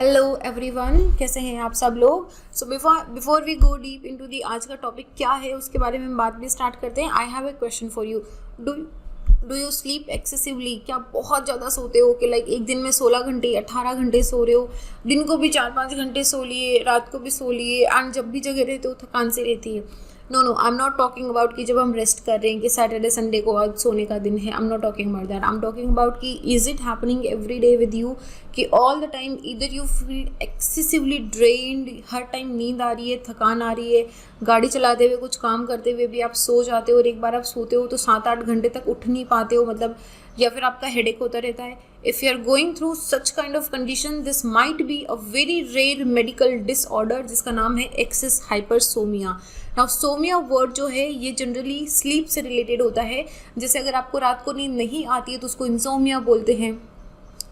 Hello everyone, कैसे हैं आप सब लोग। So before we go deep into the आज का टॉपिक क्या है उसके बारे में हम बात भी स्टार्ट करते हैं। I have a question for you. Do you sleep excessively? क्या बहुत ज़्यादा सोते हो कि लाइक एक दिन में 16 घंटे 18 घंटे सो रहे हो, दिन को भी 4-5 घंटे सो लिए, रात को भी सो लिए, एंड जब भी जगह रहते हो थकान से रहती है? No, I am not talking about कि जब हम रेस्ट कर रहे हैं कि सैटरडे संडे को आज सोने का दिन है। I am not talking about that. I am talking about कि is it happening every day with you कि ऑल द टाइम इधर यू फील एक्सेसिवली ड्रेन्ड, हर टाइम नींद आ रही है, थकान आ रही है, गाड़ी चलाते हुए कुछ काम करते हुए भी आप सो जाते हो और एक बार आप सोते हो तो 7-8 घंटे तक उठ नहीं पाते हो, मतलब या फिर आपका हेडेक होता रहता है। If you are going through such kind of condition, this might be a very rare medical disorder जिसका नाम है excess hypersomnia. Now somnia word जो है ये जनरली स्लीप से रिलेटेड होता है। जैसे अगर आपको रात को नींद नहीं आती है तो उसको इंसोमिया बोलते हैं।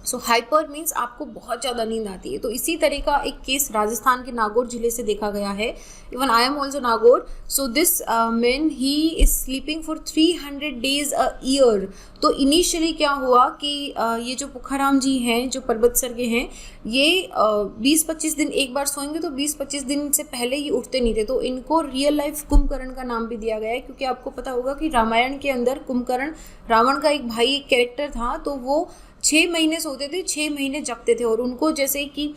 सो हाइपर मीन्स आपको बहुत ज़्यादा नींद आती है। तो इसी तरह का एक केस राजस्थान के नागौर जिले से देखा गया है। Even I am also Nagaur. So this man he is sleeping for 300 days a year. तो इनिशियली क्या हुआ कि ये जो पुखाराम जी हैं, जो पर्वतसर के हैं, ये 20-25 दिन एक बार सोएंगे तो 20-25 दिन से पहले ही उठते नहीं थे। तो इनको रियल लाइफ कुंभकर्ण का नाम भी दिया गया है, क्योंकि आपको पता होगा कि रामायण के अंदर कुंभकर्ण रावण का एक भाई, एक कैरेक्टर था। तो वो 6 महीने सोते थे, 6 महीने जगते थे। और उनको जैसे कि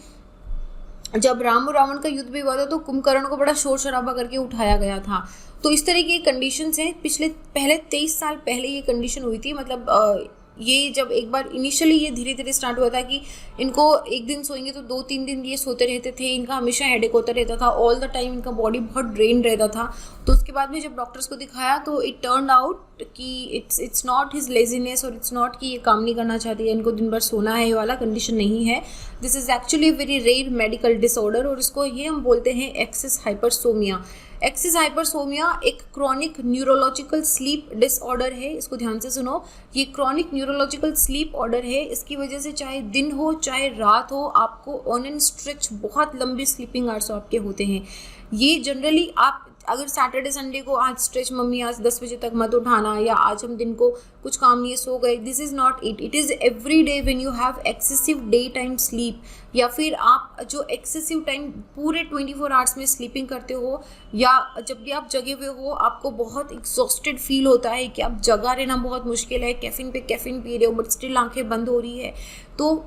जब राम और रावण का युद्ध भी हुआ था तो कुंभकर्ण को बड़ा शोर शराबा करके उठाया गया था। तो इस तरह की कंडीशंस हैं। पहले 23 साल पहले ये कंडीशन हुई थी। मतलब ये जब एक बार इनिशियली ये धीरे धीरे स्टार्ट हुआ था कि इनको एक दिन सोएंगे तो 2-3 दिन ये सोते रहते थे। इनका हमेशा हेडेक होता रहता था, ऑल द टाइम इनका बॉडी बहुत ड्रेन रहता था। तो उसके बाद में जब डॉक्टर्स को दिखाया तो इट टर्न आउट कि इट्स नॉट हिज लेजीनेस और इट्स नॉट कि ये काम नहीं करना चाहती है, इनको दिन भर सोना है, ये वाला कंडीशन नहीं है। This is actually very rare medical disorder और इसको ये हम बोलते हैं एक्सेस हाइपरसोमिया। एक्सेस हाइपरसोमिया एक क्रॉनिक न्यूरोलॉजिकल स्लीप डिसऑर्डर है। इसको ध्यान से सुनो, ये क्रॉनिक न्यूरोलॉजिकल स्लीप ऑर्डर है। इसकी वजह से चाहे दिन हो चाहे रात हो, आपको ऑन एन स्ट्रेच बहुत लंबी स्लीपिंग आवर्स आपके होते हैं। ये जनरली आप अगर सैटरडे संडे को आज स्ट्रेच मम्मी आज 10 बजे तक मत उठाना, या आज हम दिन को कुछ काम नहीं सो गए, this is not it. It is every day when you have excessive day time sleep, या फिर आप जो एक्सेसिव टाइम पूरे 24 आवर्स में स्लीपिंग करते हो, या जब भी आप जगे हुए हो आपको बहुत एग्जॉस्टेड फील होता है कि आप जगा रहना बहुत मुश्किल है, कैफीन पे कैफीन पी रहे हो बट स्टिल आंखें बंद हो रही है। तो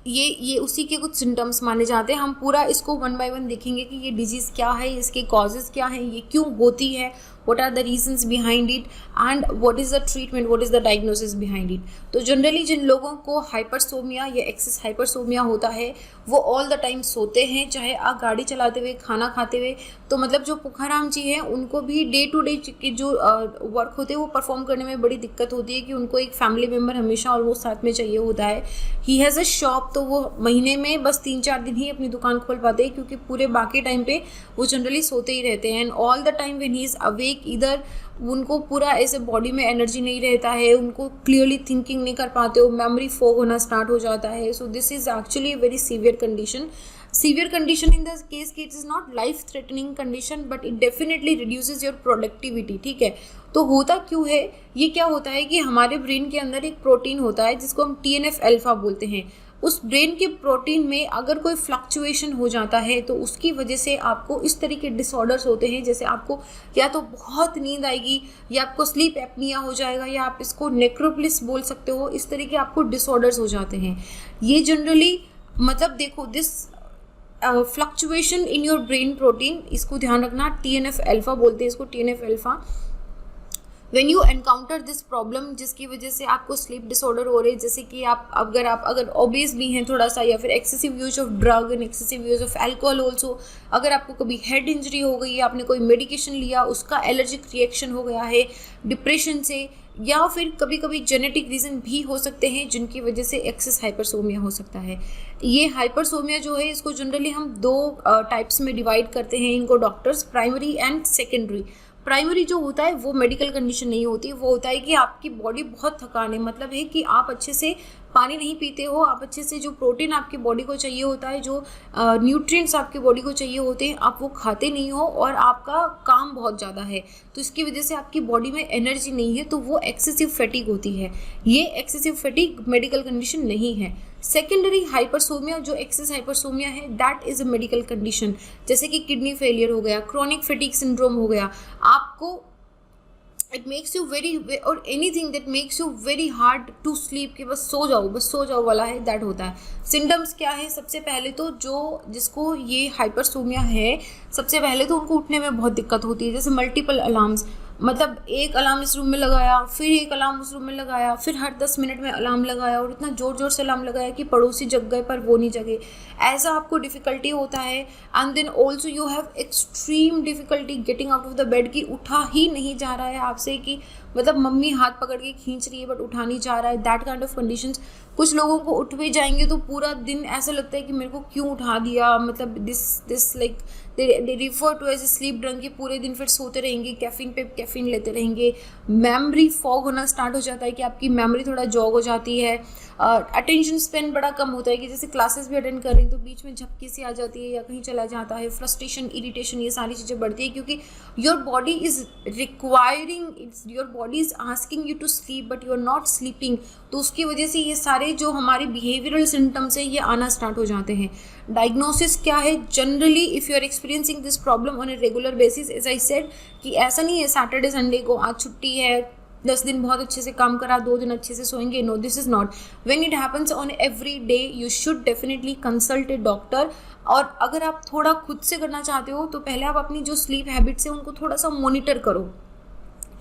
ये उसी के कुछ सिम्टम्स माने जाते हैं। हम पूरा इसको 1 by 1 देखेंगे कि ये डिजीज़ क्या है, इसके कॉजेज़ क्या हैं, ये क्यों होती है, what are the reasons behind it and what is the treatment, what is the diagnosis behind it। तो जनरली जिन लोगों को हाइपरसोमिया या एक्सेस हाइपरसोमिया होता है वो ऑल द टाइम सोते हैं, चाहे आप गाड़ी चलाते हुए, खाना खाते हुए। तो मतलब जो पुखाराम जी हैं उनको भी डे टू डे के जो वर्क होते हैं वो परफॉर्म करने में बड़ी दिक्कत होती है कि उनको एक फैमिली मेम्बर हमेशा ऑलमोस्ट साथ में चाहिए होता है। ही हैज़ अ शॉप, तो वो महीने में बस 3-4 दिन ही अपनी दुकान खोल पाते हैं, क्योंकि पूरे बाकी टाइम पे वो जनरली सोते ही रहते हैं। And all the time when he is awake, इधर उनको पूरा ऐसे बॉडी में एनर्जी नहीं रहता है, उनको क्लियरली थिंकिंग नहीं कर पाते हो, मेमोरी फॉग होना स्टार्ट हो जाता है। So this is actually very severe condition. Severe condition in the case कि it is not life threatening condition but it definitely reduces your productivity. ठीक है, तो होता क्यों है ये? क्या होता है कि हमारे ब्रेन के अंदर एक प्रोटीन होता है जिसको हम TNF अल्फा बोलते हैं। उस ब्रेन के प्रोटीन में अगर कोई फ्लक्चुएशन हो जाता है तो उसकी वजह से आपको इस तरह के डिसऑर्डर्स होते हैं। जैसे आपको या तो बहुत नींद आएगी, या आपको स्लीप एपनिया हो जाएगा, या आप इसको नेक्रोप्लिस बोल सकते हो। इस तरह के आपको डिसऑर्डर्स हो जाते हैं। ये जनरली मतलब देखो, this fluctuation in your brain protein, इसको ध्यान रखना, TNF अल्फा बोलते हैं इसको, TNF alpha. When you encounter this problem जिसकी वजह से आपको स्लीप डिसऑर्डर हो रहे हैं, जैसे कि आप अगर ओबेस भी हैं थोड़ा सा, या फिर excessive use of drug and excessive use of alcohol also, अगर आपको कभी हेड इंजरी हो गई है, आपने कोई मेडिकेशन लिया उसका एलर्जिक रिएक्शन हो गया है डिप्रेशन से, या फिर कभी कभी जेनेटिक रीज़न भी हो सकते हैं जिनकी वजह से एक्सेस हाइपरसोमिया हो सकता है। ये हाइपरसोमिया जो है इसको जनरली हम 2 टाइप्स में डिवाइड करते हैं इनको doctors, primary and secondary. Primary जो होता है वो मेडिकल कंडीशन नहीं होती, वो होता है कि आपकी बॉडी बहुत थकान है, मतलब है कि आप अच्छे से पानी नहीं पीते हो, आप अच्छे से जो प्रोटीन आपकी बॉडी को चाहिए होता है, जो न्यूट्रिएंट्स आपकी बॉडी को चाहिए होते हैं, आप वो खाते नहीं हो और आपका काम बहुत ज़्यादा है, तो इसकी वजह से आपकी बॉडी में एनर्जी नहीं है, तो वो एक्सेसिव फैटिग होती है। ये एक्सेसिव फैटिग मेडिकल कंडीशन नहीं है। सेकेंडरी हाइपरसोमिया, जो एक्सेस हाइपरसोमिया है, that is a medical condition, जैसे कि किडनी फेलियर हो गया, क्रोनिक फैटिग सिंड्रोम हो गया, आपको इट मेक्स यू वेरी, और anything that makes you very hard to sleep, कि बस सो जाओ वाला है, दैट होता है। सिम्टम्स क्या है? सबसे पहले तो जिसको ये हाइपरसोमिया है, सबसे पहले तो उनको उठने में बहुत दिक्कत होती है, जैसे मल्टीपल अलार्म्स, मतलब एक अलार्म इस रूम में लगाया, फिर एक अलार्म उस रूम में लगाया, फिर हर 10 मिनट में अलार्म लगाया, और इतना ज़ोर से अलार्म लगाया कि पड़ोसी जग गए पर वो नहीं जगे, ऐसा आपको डिफ़िकल्टी होता है। And then also you have extreme difficulty getting out of the bed, कि उठा ही नहीं जा रहा है आपसे, कि मतलब मम्मी हाथ पकड़ के खींच रही है बट उठा नहीं जा रहा है, दैट काइंड ऑफ कंडीशंस। कुछ लोगों को उठ भी जाएंगे तो पूरा दिन ऐसा लगता है कि मेरे को क्यों उठा दिया, मतलब this like they refer to as sleep drunk, कि पूरे दिन फिर सोते रहेंगे, कैफीन पे कैफीन लेते रहेंगे। मेमोरी फॉग होना स्टार्ट हो जाता है, कि आपकी मेमोरी थोड़ा जॉग हो जाती है। अटेंशन स्पेन बड़ा कम होता है, कि जैसे क्लासेस भी अटेंड कर रही हैं तो बीच में झपकी सी आ जाती है या कहीं चला जाता है, फ्रस्ट्रेशन, इरिटेशन, ये सारी चीज़ें बढ़ती है, क्योंकि your body is requiring, your body is asking you to sleep but you are not sleeping. तो उसकी वजह से ये सारे जो हमारे बिहेवियरल सिम्टम्स हैं ये आना स्टार्ट हो जाते हैं। डायग्नोसिस क्या है? Generally if you are experiencing this problem on a regular basis, as I said, कि ऐसा नहीं है सैटरडे संडे को आज छुट्टी है, 10 दिन बहुत अच्छे से काम करा, 2 दिन अच्छे से सोएंगे, no, this is not. When it happens on every day, you should definitely consult a doctor. और अगर आप थोड़ा खुद से करना चाहते हो तो पहले आप अपनी जो स्लीप हैबिट्स है उनको थोड़ा सा मॉनिटर करो,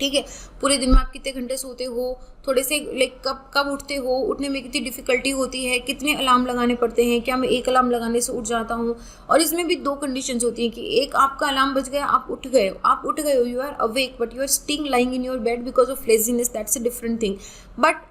ठीक है। पूरे दिन में आप कितने घंटे सोते हो, थोड़े से लाइक कब उठते हो, उठने में कितनी डिफ़िकल्टी होती है, कितने अलार्म लगाने पड़ते हैं, क्या मैं एक अलार्म लगाने से उठ जाता हूँ। और इसमें भी 2 कंडीशंस होती हैं, कि एक आपका अलार्म बज गया, आप उठ गए हो, you are awake but you are still lying in your bed because of laziness, that's a different thing. But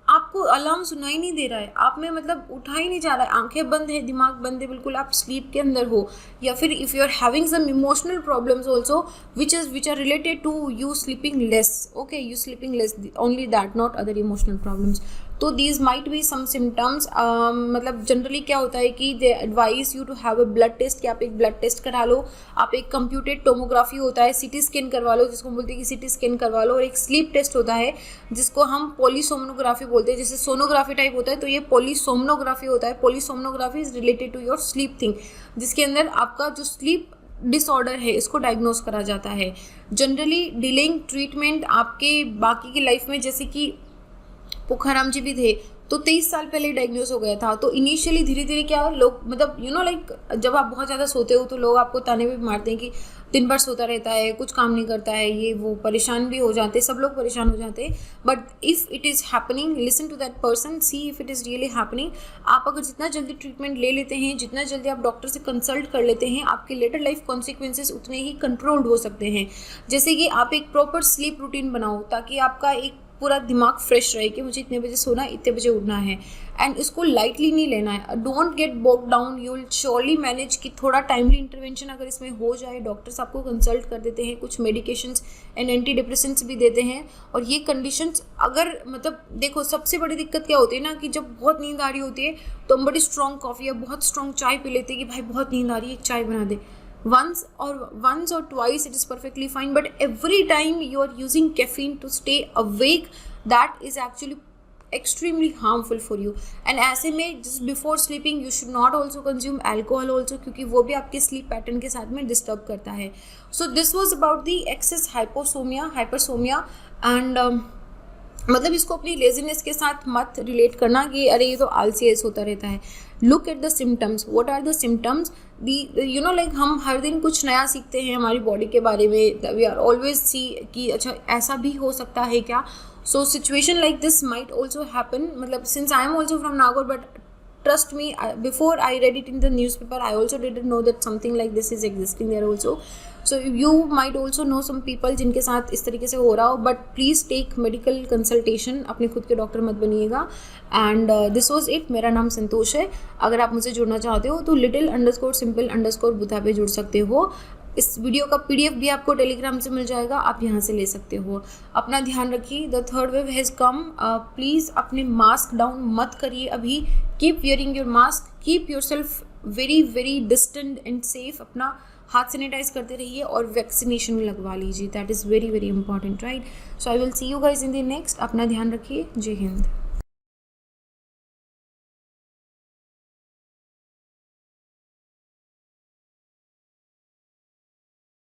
आपको अलार्म सुनाई नहीं दे रहा है, आप में मतलब उठा ही नहीं जा रहा है, आंखें बंद है, दिमाग बंद है, बिल्कुल आप स्लीप के अंदर हो। या फिर if you are having some emotional problems also which are related to you sleeping less, okay, you sleeping less, only that, not other emotional problems. तो these might be some symptoms. मतलब generally क्या होता है कि they advise you to have a blood test, कि आप एक blood test करा लो, आप एक कंप्यूटेड टोमोग्राफी होता है, सिटी स्कैन करवा लो, जिसको बोलते हैं कि सिटी स्कैन करवा लो, और एक स्लीप टेस्ट होता है जिसको हम पॉलीसोमनोग्राफी बोलते हैं, जैसे सोनोग्राफी टाइप होता है तो ये पॉलीसोमनोग्राफी होता है। Polysomnography is related to your sleep thing, जिसके अंदर आपका जो स्लीप डिसऑर्डर है इसको डायग्नोस करा जाता है। जनरली डिलेइंग ट्रीटमेंट आपके बाकी की लाइफ में, जैसे कि पुखाराम जी भी थे तो 23 साल पहले डायग्नोस हो गया था। तो इनिशियली धीरे धीरे क्या लोग, मतलब यू नो लाइक, जब आप बहुत ज़्यादा सोते हो तो लोग आपको ताने भी मारते हैं कि दिन भर सोता रहता है, कुछ काम नहीं करता है, ये वो, परेशान भी हो जाते हैं, सब लोग परेशान हो जाते हैं। But if it is happening, listen to that person, see if it is really happening. आप अगर जितना जल्दी ट्रीटमेंट ले लेते हैं, जितना जल्दी आप डॉक्टर से कंसल्ट कर लेते हैं, आपके लेटर लाइफ कॉन्सिक्वेंसेस उतने ही कंट्रोल्ड हो सकते हैं। जैसे कि आप एक प्रॉपर स्लीप रूटीन बनाओ, ताकि आपका एक पूरा दिमाग फ्रेश रहे कि मुझे इतने बजे सोना है, इतने बजे उठना है, एंड इसको लाइटली नहीं लेना है। Don't get bog down, you will surely manage. कि थोड़ा टाइमली इंटरवेंशन अगर इसमें हो जाए, डॉक्टर्स आपको कंसल्ट कर देते हैं, कुछ मेडिकेशंस एंड एंटी डिप्रेसेंट्स भी देते हैं। और ये कंडीशंस अगर, मतलब देखो, सबसे बड़ी दिक्कत क्या होती है ना, कि जब बहुत नींद आ रही होती है तो हम बड़ी स्ट्रॉन्ग कॉफ़ी या बहुत स्ट्रॉन्ग चाय पी लेते हैं कि भाई बहुत नींद आ रही है, चाय बना दे। once or twice it is perfectly fine, but every time you are using caffeine to stay awake, that is actually extremely harmful for you. and ऐसे में just before sleeping you should not also consume alcohol also, क्योंकि वो भी आपके sleep pattern के साथ में disturb करता है। so this was about the excess hypersomnia and मतलब इसको अपनी लेजीनेस के साथ मत रिलेट करना कि अरे ये तो आलसी ऐसे होता रहता है। Look at the symptoms, what are the symptoms, you know like हम हर दिन कुछ नया सीखते हैं हमारी बॉडी के बारे में। वी आर ऑलवेज सी कि अच्छा ऐसा भी हो सकता है क्या। So situation like this might also happen, मतलब since I am also from Nagaur, but trust me, before I read it in the newspaper, I also didn't know that something like this is existing there also. So you might also know some people जिनके साथ इस तरीके से हो रहा हो, but please take medical consultation, अपने खुद के डॉक्टर मत बनिएगा। and this was it। मेरा नाम संतोष है। अगर आप मुझसे जुड़ना चाहते हो तो little_simple_buddha पे जुड़ सकते हो। इस वीडियो का PDF भी आपको टेलीग्राम से मिल जाएगा, आप यहाँ से ले सकते हो। अपना ध्यान रखिए। The third wave has come. Please अपने मास्क डाउन मत करिए अभी। Keep wearing your mask, keep your self very very distant and safe. अपना हाथ सैनिटाइज करते रहिए और वैक्सीनेशन लगवा लीजिए। That is very very important, right. So I will see you guys in the next. अपना ध्यान रखिए। जय हिंद।